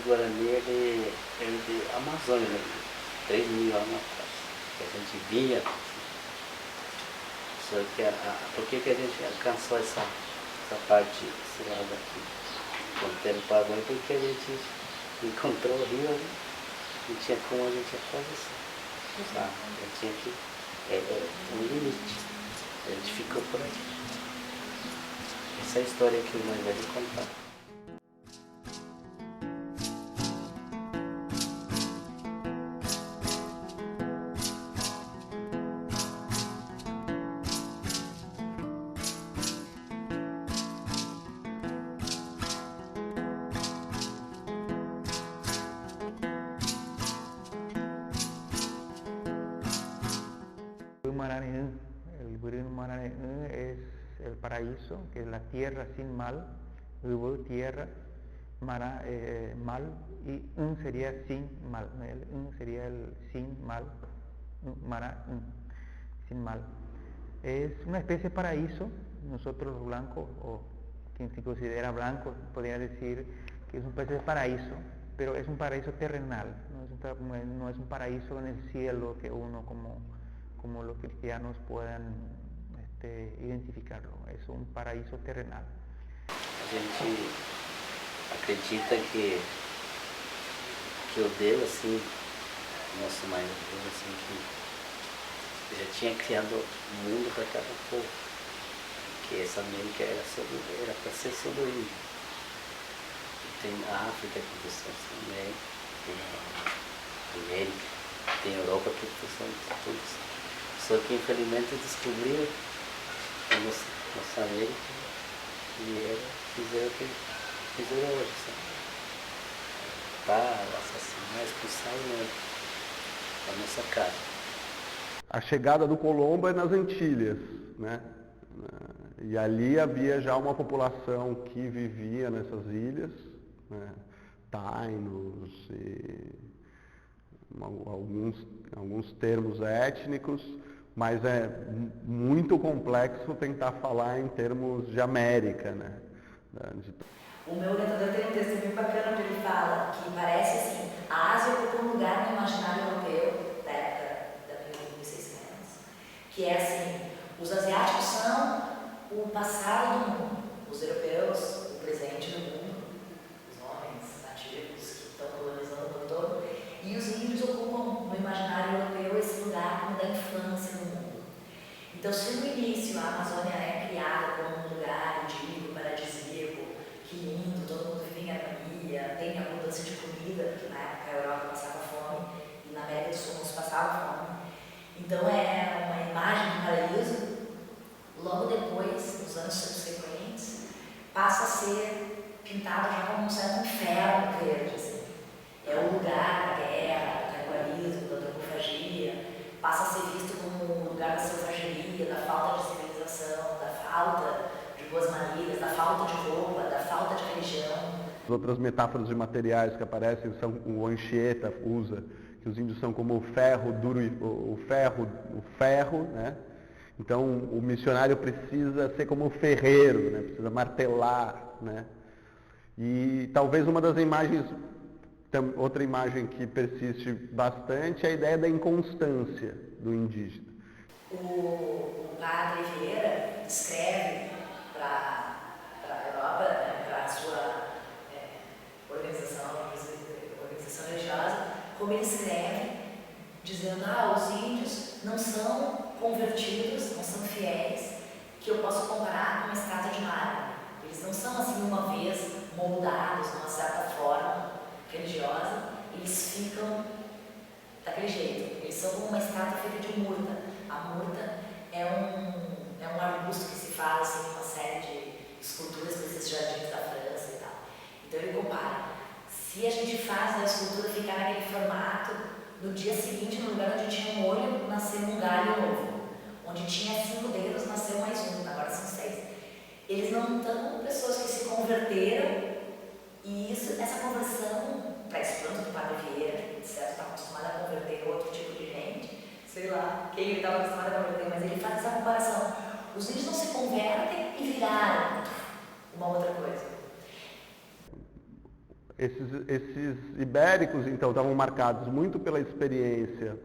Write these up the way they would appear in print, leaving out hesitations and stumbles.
Guarani, ele de Amazônia, né? 3.000 anos atrás. Que a gente vinha. Só que por que a gente alcançou essa parte, esse lado aqui, fronteira do Paraguai? Porque a gente encontrou o rio ali, não tinha como a gente atravessar. Tá? Eu tinha que. Um limite. A gente ficou por aqui. Essa é a história que o mais velho contar. El Burino Maranhão es el paraíso, que es la tierra sin mal, tierra, mal, y sería sin mal, el sería el sin mal, sin mal. Es una especie de paraíso, nosotros los blancos, o quien se considera blanco, podría decir que es una especie de paraíso, pero es un paraíso terrenal, no es un paraíso en el cielo que uno como los cristianos puedan identificarlo, es un paraíso terrenal. A gente acredita que o Deus, assim, nosso maior Deus, assim, que já tinha criado o mundo para cada povo, que essa América era para ser sobre o índio. Tem a África que são também, tem a América, tem a Europa que são todos. Só que infelizmente descobriram a nossa América e fizeram o que fizeram hoje, sabe? Para assassinar, expulsar da nossa casa. A chegada do Colombo é nas Antilhas, né? E ali havia já uma população que vivia nessas ilhas, né? Tainos e alguns termos étnicos, mas é muito complexo tentar falar em termos de América, né? O meu orientador tem um texto bem bacana onde ele fala que parece assim, a Ásia ocupou um lugar no imaginário europeu da época da 1600, que é assim, os asiáticos são o passado do mundo, os europeus o presente do mundo, os homens nativos que estão colonizando o mundo todo, e os índios ocupam no imaginário europeu esse lugar como da infância no mundo. Então, se no início a Amazônia é criada como um lugar idílico, paradisíaco, que lindo, todo mundo vive em harmonia, tem abundância de comida, porque na época a Europa passava fome e na América do Sul não se passava fome. Então é uma imagem do paraíso. Logo depois, nos anos subsequentes, passa a ser pintado já como um certo inferno verde. Assim. É o lugar da guerra, do canibalismo, da antropofagia, passa a ser visto como o lugar da selvageria, da falta de civilização, da falta de boas maneiras, da falta de roupa, da falta de religião. Outras metáforas de materiais que aparecem são o Anchieta usa, que os índios são como o ferro duro, o ferro, né? Então o missionário precisa ser como o ferreiro, né? Precisa martelar, né? E talvez uma das imagens, outra imagem que persiste bastante é a ideia da inconstância do indígena. O padre Vieira escreve para a Europa, né, para a sua organização religiosa, como ele escreve, dizendo, os índios não são convertidos, não são fiéis, que eu posso comparar com uma estátua de mármore. Eles não são assim uma vez moldados de uma certa forma religiosa, eles ficam daquele jeito. Eles são como uma estátua feita de murta. A murta é um arbusto que se faz assim, uma série de esculturas desses jardins da França e tal. Então ele compara. Se a gente faz a escultura ficar naquele formato, no dia seguinte, no lugar onde tinha um olho, nasceu um galho novo. Onde tinha 5 dedos, nasceu mais um, agora são 6. Eles não estão pessoas que se converteram, e essa conversão, para espanto do Padre Vieira, que certo está acostumado a converter outro tipo de gente, sei lá quem ele estava acostumado a converter, mas ele faz essa comparação. Os índios não se convertem e viraram uma outra coisa. Esses ibéricos, então, estavam marcados muito pela experiência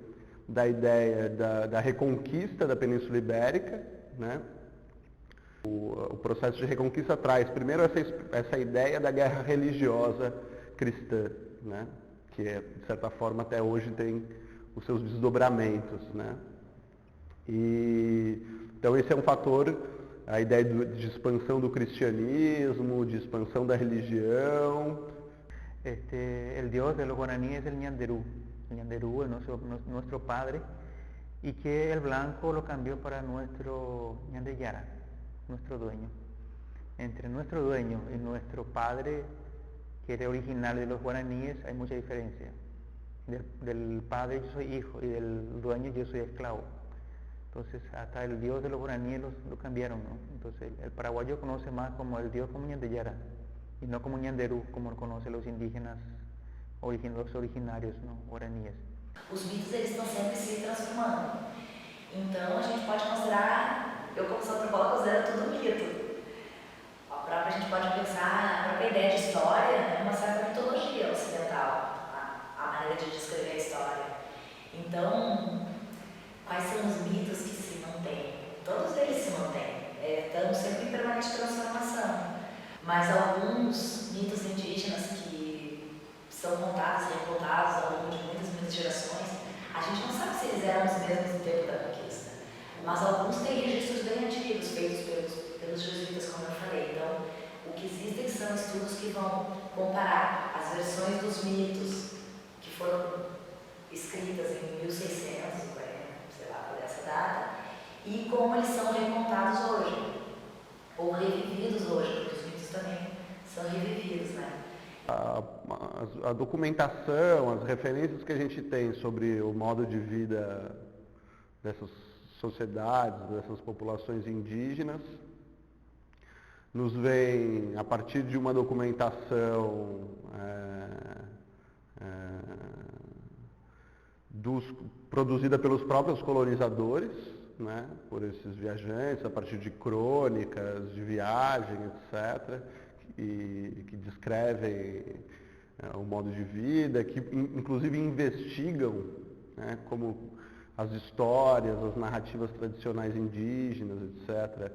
da ideia da reconquista da Península Ibérica, né? O processo de reconquista traz primeiro essa ideia da guerra religiosa cristã, né? Que de certa forma até hoje tem os seus desdobramentos, né? Então esse é um fator, a ideia de expansão do cristianismo, de expansão da religião. El dios de los guaraníes es el ñanderú. El ñanderú es nuestro padre, y que el blanco lo cambió para nuestro ñandeyara, nuestro dueño. Entre nuestro dueño y nuestro padre, que era original de los guaraníes, hay mucha diferencia. Del padre yo soy hijo y del dueño yo soy esclavo. Entonces hasta el dios de los guaraníes lo cambiaron, ¿no? Entonces el paraguayo conoce más como el dios como ñandeyara y no como ñanderú, como lo conocen los indígenas, los originarios, ¿no? Guaraníes. Os mitos, eles estão sempre se transformando. Então a gente pode considerar, eu como sou antropóloga considero tudo mito. A gente pode pensar, a própria ideia de história é uma certa mitologia ocidental, a maneira de descrever a história. Então, quais são os mitos que se mantêm? Todos eles se mantêm, estamos sempre em permanente transformação. Mas alguns mitos indígenas que são contados e recontados ao longo de muitas gerações, a gente não sabe se eles eram os mesmos no tempo da conquista. Mas alguns têm registros bem antigos, feitos pelos jesuítas, como eu falei. Então, o que existem são estudos que vão comparar as versões dos mitos que foram escritas em 1640, sei lá, por essa data, e como eles são recontados hoje, ou revividos hoje, porque os mitos também são revividos, né? A documentação, as referências que a gente tem sobre o modo de vida dessas sociedades, dessas populações indígenas, nos vem a partir de uma documentação produzida pelos próprios colonizadores, né, por esses viajantes, a partir de crônicas de viagem, etc., que descrevem o modo de vida, que inclusive investigam, né, como as histórias, as narrativas tradicionais indígenas, etc.,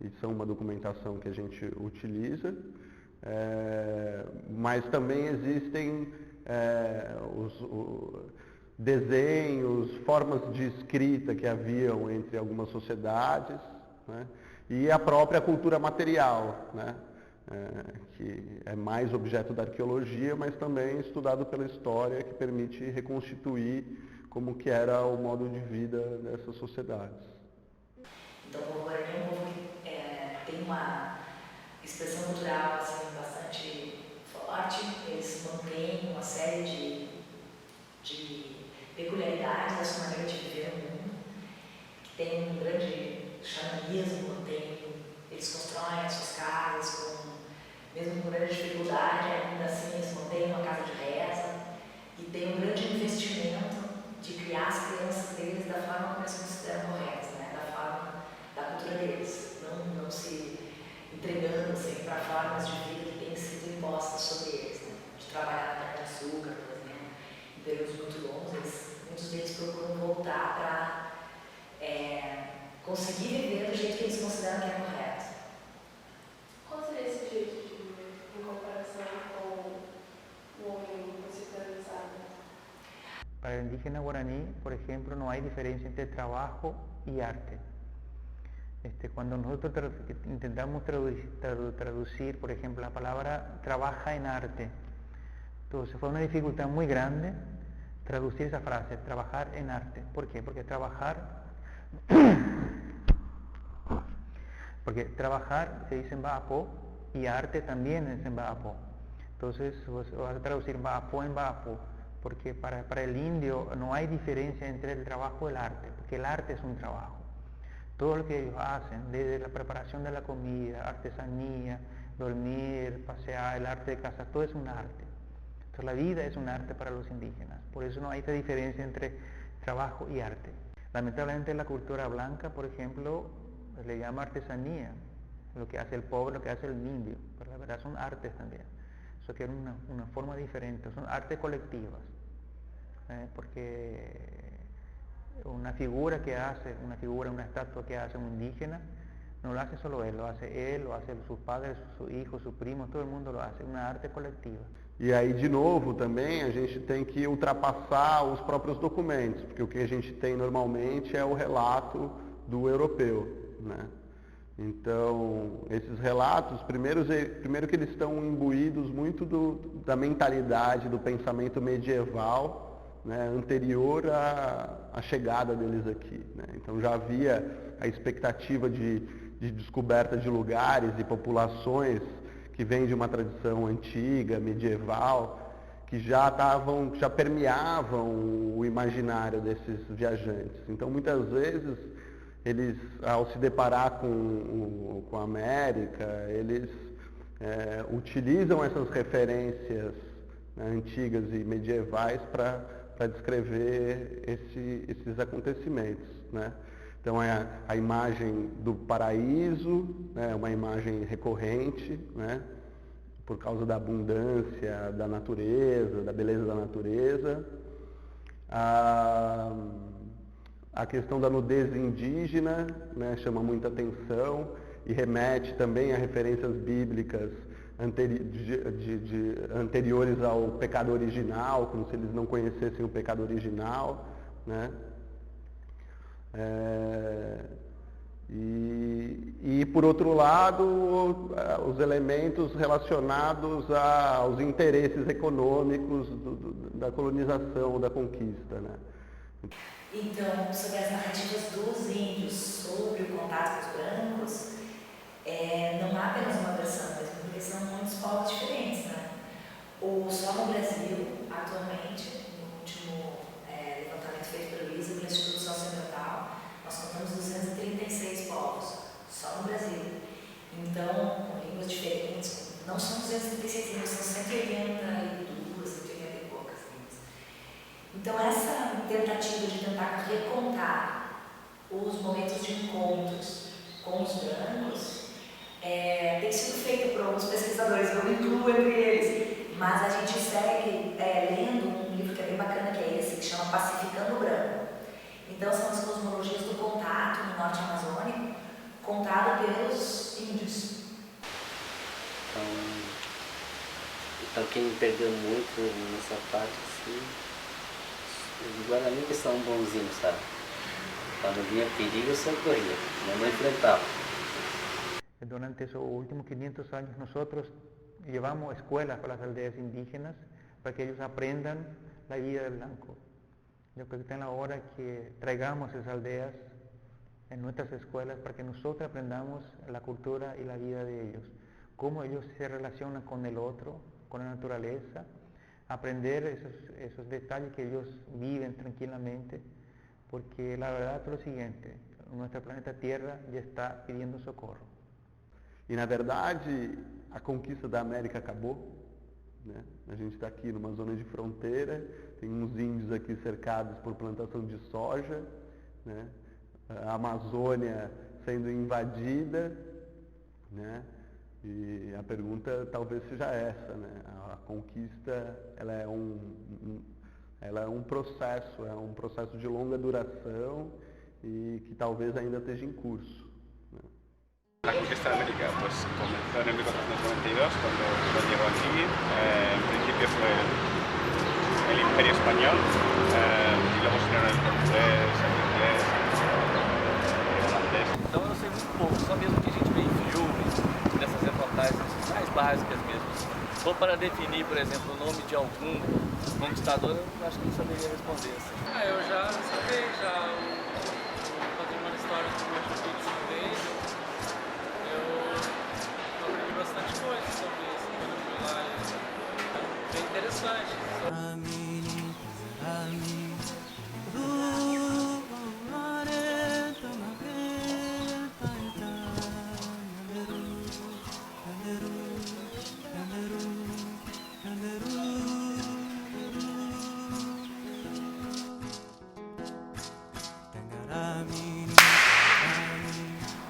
e são uma documentação que a gente utiliza, mas também existem os desenhos, formas de escrita que haviam entre algumas sociedades, né, e a própria cultura material, né, que é mais objeto da arqueologia, mas também estudado pela história, que permite reconstituir como que era o modo de vida dessas sociedades. Então, o povo guarani é um povo que tem uma expressão cultural assim, bastante forte, eles mantêm uma série de peculiaridades da sua maneira de viver no mundo, que tem um grande xamanismo, eles constroem as suas casas mesmo com grande dificuldade, ainda assim eles mantêm uma casa de reza e tem um grande investimento de criar as crianças deles da forma como eles consideram corretas, né? Da forma da cultura deles, não se entregando assim, para formas de vida que têm sido impostas sobre eles, né? De trabalhar na cana-de-açúcar, por exemplo, em períodos muito longos, muitos deles procuram voltar para conseguir viver do jeito que eles consideram que é correto. Qual seria esse jeito de viver em comparação com o homem occidentalizado? Para el indígena guaraní, por ejemplo, no hay diferencia entre trabajo y arte. Cuando nosotros intentamos traducir, por ejemplo, la palabra trabaja en arte, entonces fue una dificultad muy grande traducir esa frase, trabajar en arte. ¿Por qué? Porque trabajar se dice en Baapo y arte también es en Baapo. Entonces vas a traducir Baapo en Baapo, porque para el indio no hay diferencia entre el trabajo y el arte, porque el arte es un trabajo. Todo lo que ellos hacen, desde la preparación de la comida, artesanía, dormir, pasear, el arte de casa, todo es un arte. Entonces la vida es un arte para los indígenas, por eso no hay esta diferencia entre trabajo y arte. Lamentablemente la cultura blanca, por ejemplo, le llama artesanía, lo que hace el pobre, lo que hace el indio, pero la verdad son artes también. só que uma forma diferente, são artes coletivas, porque una figura, una estatua que hace un indígena, no lo hace solo él, lo hace sus padres, sus hijos, sus primos, todo el mundo lo hace, una arte coletiva. E aí, de novo, também a gente tem que ultrapassar os próprios documentos, porque o que a gente tem normalmente é o relato do europeu, né? Então, esses relatos, primeiro que eles estão imbuídos muito da mentalidade, do pensamento medieval, né, anterior à chegada deles aqui, né? Então já havia a expectativa de descoberta de lugares e populações que vêm de uma tradição antiga, medieval, que já permeavam o imaginário desses viajantes. Então muitas vezes eles, ao se deparar com a América, eles utilizam essas referências, né, antigas e medievais para descrever esses acontecimentos, né? Então a imagem do paraíso, né, uma imagem recorrente, né, por causa da abundância da natureza, da beleza da natureza. A questão da nudez indígena, né, chama muita atenção e remete também a referências bíblicas anteriores ao pecado original, como se eles não conhecessem o pecado original, né? E por outro lado, os elementos relacionados aos interesses econômicos da colonização, da conquista, né? Então, sobre as narrativas dos índios sobre o contato com os brancos, não há apenas uma versão, mesmo porque são muitos povos diferentes, né? Só no Brasil, atualmente, no último levantamento feito pelo ISA, pelo Instituto Socioambiental, nós contamos 236 povos, só no Brasil. Então, com línguas diferentes, não são 236 línguas, são 182, 180 e poucas línguas. Então, essa tentativa de tentar recontar os momentos de encontros com os brancos tem sido feita por alguns pesquisadores, eu me incluo entre eles, mas a gente segue lendo um livro que é bem bacana, que é esse, que chama Pacificando o Branco. Então, são as cosmologias do contato no norte amazônico, contada pelos índios. Então quem perdeu muito nessa parte, assim, os Guarani que são bonzinhos, sabe? Quando vinha perigo, eu socorria, não enfrentava. Durante esos últimos 500 años nosotros llevamos escuelas para las aldeas indígenas para que ellos aprendan la vida del blanco. Yo creo que está en la hora que traigamos esas aldeas en nuestras escuelas para que nosotros aprendamos la cultura y la vida de ellos, cómo ellos se relacionan con el otro, con la naturaleza, aprender esos detalles que ellos viven tranquilamente, porque la verdad es lo siguiente, nuestro planeta Tierra ya está pidiendo socorro. E na verdade, a conquista da América acabou, né? A gente está aqui numa zona de fronteira, tem uns índios aqui cercados por plantação de soja, né? A Amazônia sendo invadida, né? E a pergunta talvez seja essa, né? A conquista, ela é um processo de longa duração e que talvez ainda esteja em curso. La conquista de América pues comenzó en el 1492 cuando llegó aquí. En principio fue el Imperio Español y luego se unieron el portugués, el inglés, el holandés. Então eu sei muito pouco, só mesmo que a gente vê em filmes, nessas reportagens mais básicas mesmo. Se for para definir, por exemplo, o nome de algum conquistador, eu acho que não saberia responder. Assim. Eu já sabia, o patrimônio histórico do meu filho uma vez. Eu aprendi bastante coisa sobre isso quando eu fui lá. É bem interessante.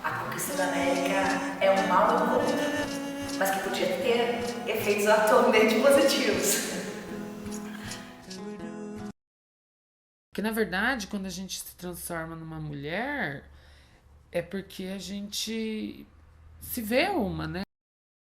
A conquista da América é um mau encontro. mas que podia ter efeitos atualmente positivos. Porque, na verdade, quando a gente se transforma numa mulher, é porque a gente se vê uma, né?